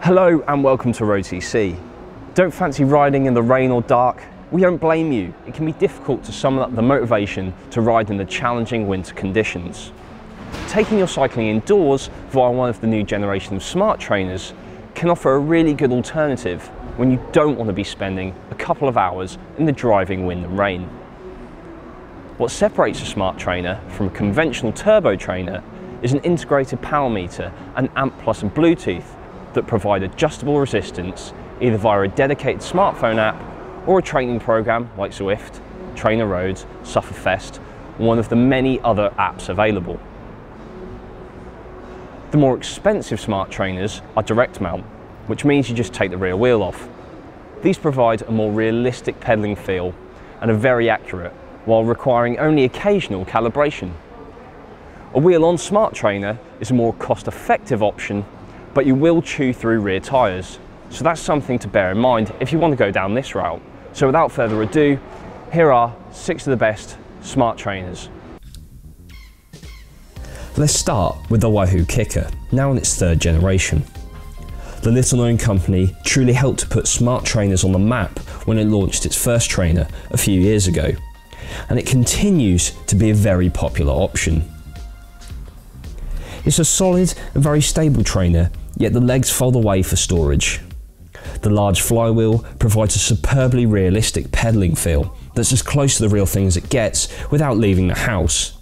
Hello and welcome to road.cc. Don't fancy riding in the rain or dark? We don't blame you. It can be difficult to summon up the motivation to ride in the challenging winter conditions. Taking your cycling indoors via one of the new generation of smart trainers can offer a really good alternative when you don't want to be spending a couple of hours in the driving wind and rain. What separates a smart trainer from a conventional turbo trainer is an integrated power meter and amp plus and Bluetooth that provide adjustable resistance either via a dedicated smartphone app or a training program like Zwift, Trainer Roads, Sufferfest, one of the many other apps available. The more expensive smart trainers are direct mount, which means you just take the rear wheel off. These provide a more realistic pedaling feel and are very accurate while requiring only occasional calibration. A wheel-on smart trainer is a more cost-effective option, but you will chew through rear tyres. So that's something to bear in mind if you want to go down this route. So without further ado, here are 6 of the best smart trainers. Let's start with the Wahoo Kicker, now in its 3rd generation. The little known company truly helped to put smart trainers on the map when it launched its first trainer a few years ago, and it continues to be a very popular option. It's a solid and very stable trainer, yet the legs fold away for storage. The large flywheel provides a superbly realistic pedaling feel that's as close to the real thing as it gets without leaving the house.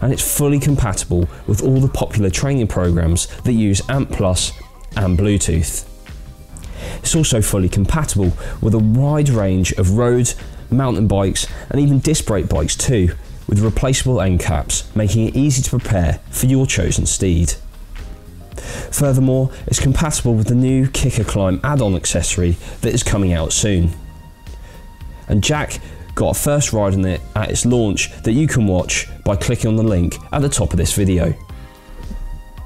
And it's fully compatible with all the popular training programs that use AMP Plus and Bluetooth. It's also fully compatible with a wide range of road, mountain bikes and even disc brake bikes too, with replaceable end caps, making it easy to prepare for your chosen steed. Furthermore, it's compatible with the new Kicker Climb add-on accessory that is coming out soon. And Jack got a first ride on it at its launch that you can watch by clicking on the link at the top of this video.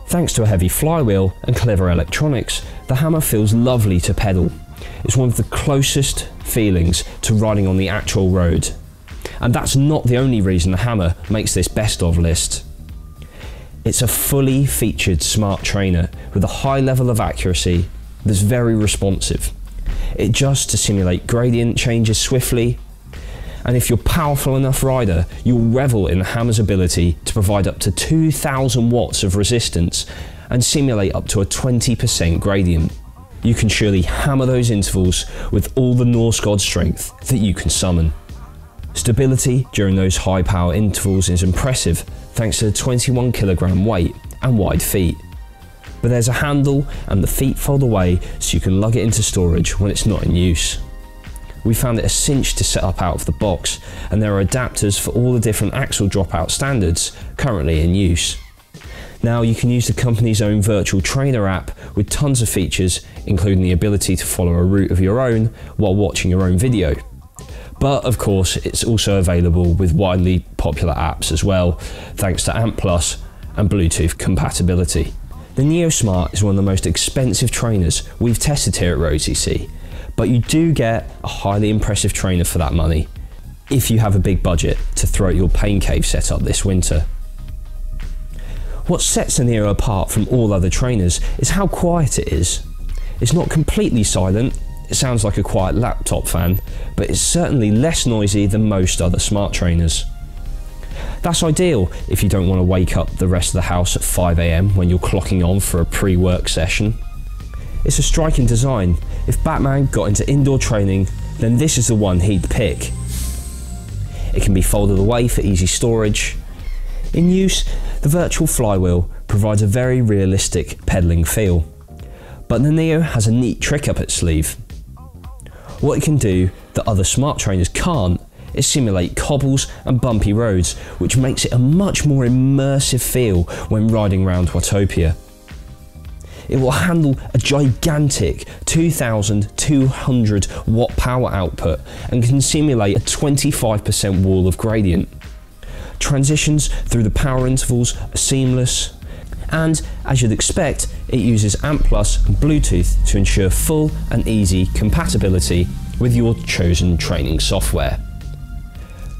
Thanks to a heavy flywheel and clever electronics, the Hammer feels lovely to pedal. It's one of the closest feelings to riding on the actual road. And that's not the only reason the Hammer makes this best of list. It's a fully featured smart trainer with a high level of accuracy that's very responsive. It adjusts to simulate gradient changes swiftly, and if you're a powerful enough rider, you'll revel in the Hammer's ability to provide up to 2,000 watts of resistance and simulate up to a 20% gradient. You can surely hammer those intervals with all the Norse god strength that you can summon. Stability during those high power intervals is impressive thanks to the 21 kilogram weight and wide feet. But there's a handle and the feet fold away so you can lug it into storage when it's not in use. We found it a cinch to set up out of the box, and there are adapters for all the different axle dropout standards currently in use. Now you can use the company's own virtual trainer app with tons of features, including the ability to follow a route of your own while watching your own video. But of course, it's also available with widely popular apps as well, thanks to AMP Plus and Bluetooth compatibility. The Neo Smart is one of the most expensive trainers we've tested here at road.cc, but you do get a highly impressive trainer for that money, if you have a big budget to throw at your pain cave setup this winter. What sets the Neo apart from all other trainers is how quiet it is. It's not completely silent. It sounds like a quiet laptop fan, but it's certainly less noisy than most other smart trainers. That's ideal if you don't want to wake up the rest of the house at 5 AM when you're clocking on for a pre-work session. It's a striking design. If Batman got into indoor training, then this is the one he'd pick. It can be folded away for easy storage. In use, the virtual flywheel provides a very realistic pedaling feel. But the Neo has a neat trick up its sleeve. What it can do that other smart trainers can't is simulate cobbles and bumpy roads, which makes it a much more immersive feel when riding around Watopia. It will handle a gigantic 2,200 watt power output and can simulate a 25% wall of gradient. Transitions through the power intervals are seamless, and as you'd expect, it uses AMP Plus and Bluetooth to ensure full and easy compatibility with your chosen training software.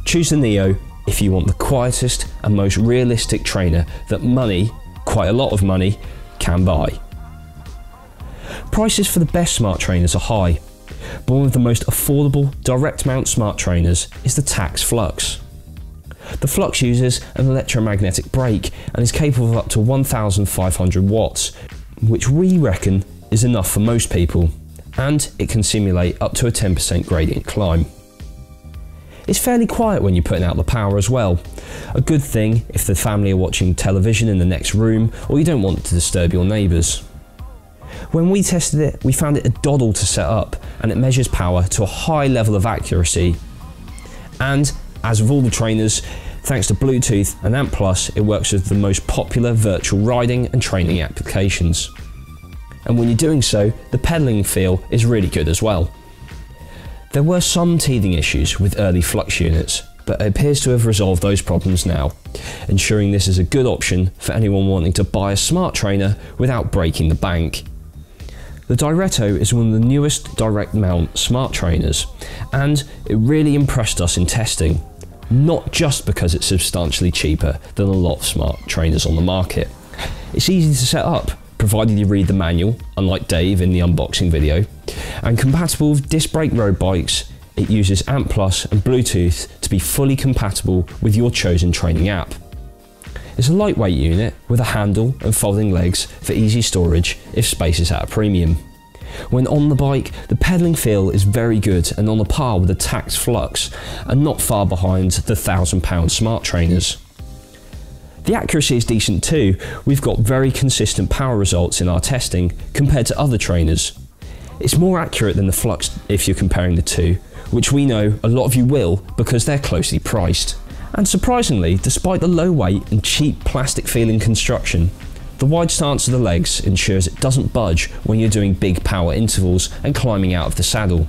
Choose the Neo if you want the quietest and most realistic trainer that money, quite a lot of money, can buy. prices for the best smart trainers are high, but one of the most affordable direct mount smart trainers is the Tax Flux. The Flux uses an electromagnetic brake and is capable of up to 1,500 watts, which we reckon is enough for most people, and it can simulate up to a 10% gradient climb. It's fairly quiet when you're putting out the power as well, a good thing if the family are watching television in the next room or you don't want to disturb your neighbours. When we tested it, we found it a doddle to set up, and it measures power to a high level of accuracy. And as with all the trainers, thanks to Bluetooth and Amp+, it works with the most popular virtual riding and training applications. And when you're doing so, the pedalling feel is really good as well. There were some teething issues with early Flux units, but it appears to have resolved those problems now, ensuring this is a good option for anyone wanting to buy a smart trainer without breaking the bank. The Dareto is one of the newest direct mount smart trainers, and it really impressed us in testing, not just because it's substantially cheaper than a lot of smart trainers on the market. It's easy to set up, provided you read the manual, unlike Dave in the unboxing video, and compatible with disc brake road bikes. It uses Amp+ and Bluetooth to be fully compatible with your chosen training app. It's a lightweight unit with a handle and folding legs for easy storage if space is at a premium. When on the bike, the pedalling feel is very good and on a par with the Tax Flux, and not far behind the £1,000 smart trainers. The accuracy is decent too. We've got very consistent power results in our testing compared to other trainers. It's more accurate than the Flux if you're comparing the two, which we know a lot of you will because they're closely priced. And surprisingly, despite the low weight and cheap plastic feeling construction, the wide stance of the legs ensures it doesn't budge when you're doing big power intervals and climbing out of the saddle.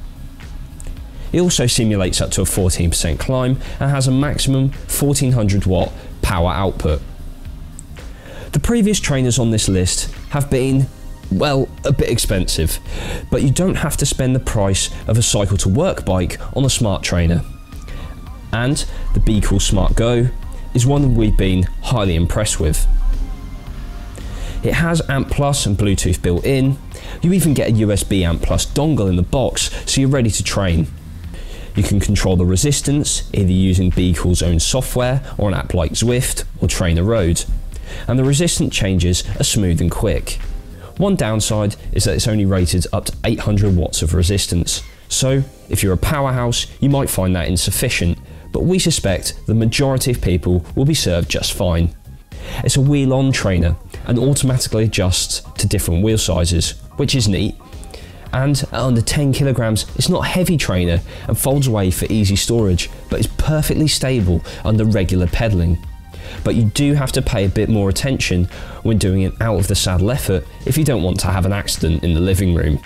It also simulates up to a 14% climb and has a maximum 1400 watt power output. The previous trainers on this list have been, well, a bit expensive, but you don't have to spend the price of a cycle to work bike on a smart trainer. And the Beatle Smart Go is one we've been highly impressed with. It has Amp+ and Bluetooth built in. You even get a USB Amp+ dongle in the box, so you're ready to train. You can control the resistance, either using Beatle's own software or an app like Zwift or Trainer Road. And the resistance changes are smooth and quick. One downside is that it's only rated up to 800 watts of resistance. So if you're a powerhouse, you might find that insufficient, but we suspect the majority of people will be served just fine. It's a wheel-on trainer and automatically adjusts to different wheel sizes, which is neat. And at under 10 kilograms, it's not a heavy trainer and folds away for easy storage, but is perfectly stable under regular pedaling. But you do have to pay a bit more attention when doing an out of the saddle effort if you don't want to have an accident in the living room.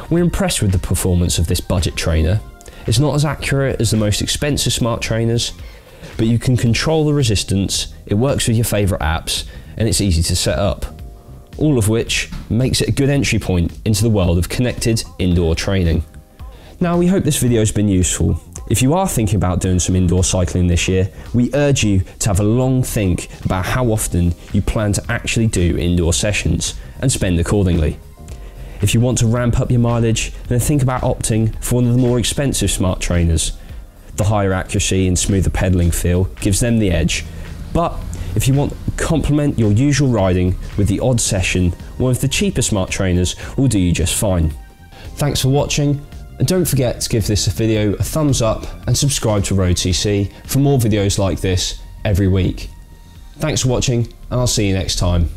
We're impressed with the performance of this budget trainer. It's not as accurate as the most expensive smart trainers, but you can control the resistance, it works with your favourite apps, and it's easy to set up. All of which makes it a good entry point into the world of connected indoor training. Now, we hope this video has been useful. If you are thinking about doing some indoor cycling this year, we urge you to have a long think about how often you plan to actually do indoor sessions and spend accordingly. If you want to ramp up your mileage, then think about opting for one of the more expensive smart trainers. The higher accuracy and smoother pedalling feel gives them the edge. But if you want to complement your usual riding with the odd session, one of the cheaper smart trainers will do you just fine. Thanks for watching, and don't forget to give this video a thumbs up and subscribe to road.cc for more videos like this every week. Thanks for watching, and I'll see you next time.